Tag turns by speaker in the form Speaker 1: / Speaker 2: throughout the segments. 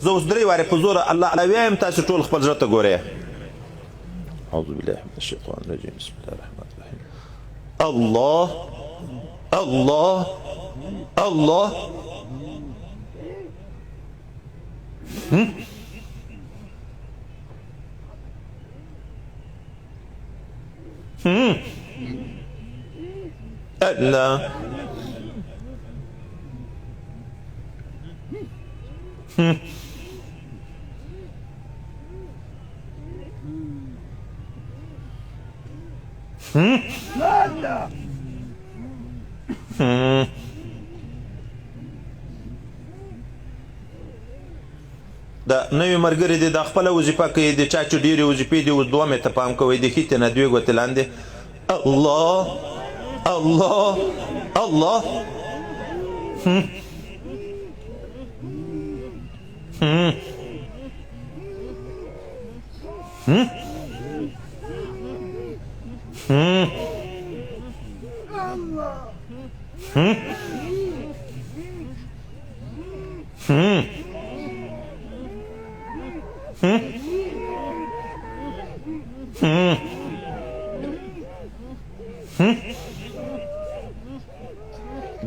Speaker 1: زه اوس 3 وارې په زوره الله الله ویایم تاسې ټول خپل زړه ته ګورئ. اعوذ بالله من الشیطان الرجیم بسم الله الرحمن الرحیم. الله الله الله الله دا نوی ملګري دي دا خپله وظیفه کوي د چا چې ډېرې وظیفې دي اوس دوه مې ته پام کوئ د ښي نه 2 ګوتې لاندې. الله الله الله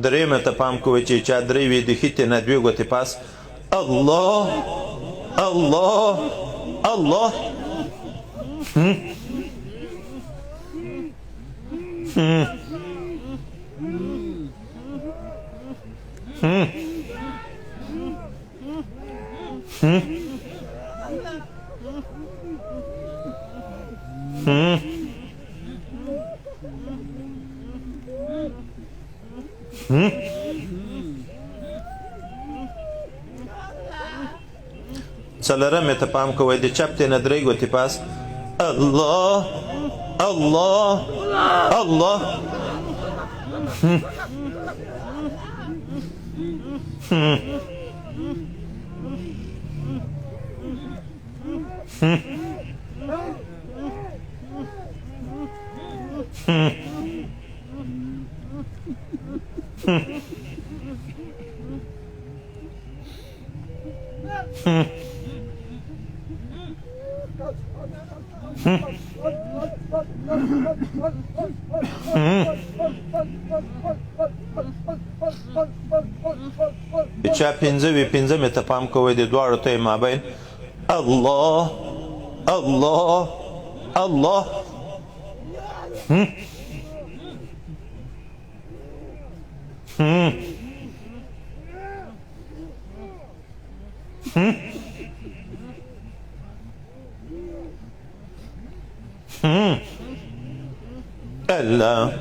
Speaker 1: درېیمه ته پام کوئ چې چا 3 وي د ښي نه 2 ګوتې پاس. الله الله الله څلورمې ته پام کوئ د چپ نه 3 ګوتې پاس. الله الله الله چا 5 وي 5مې ته پام کوئ د دواړو ته مابین. الله الله الله الله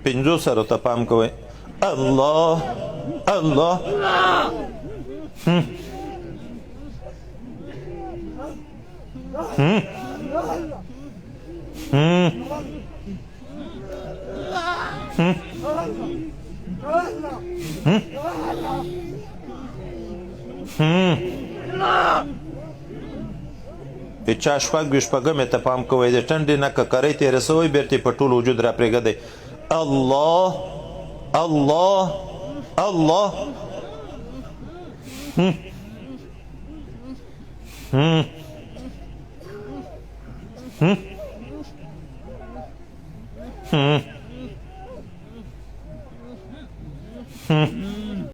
Speaker 1: پنځو سرو ته پام کوئ. الله الله په چا 6مې ته پام کوئ د ټنډې نه ککرۍ تېره سوی بیرته په ټول وجود را پرېږدئ. الله الله الله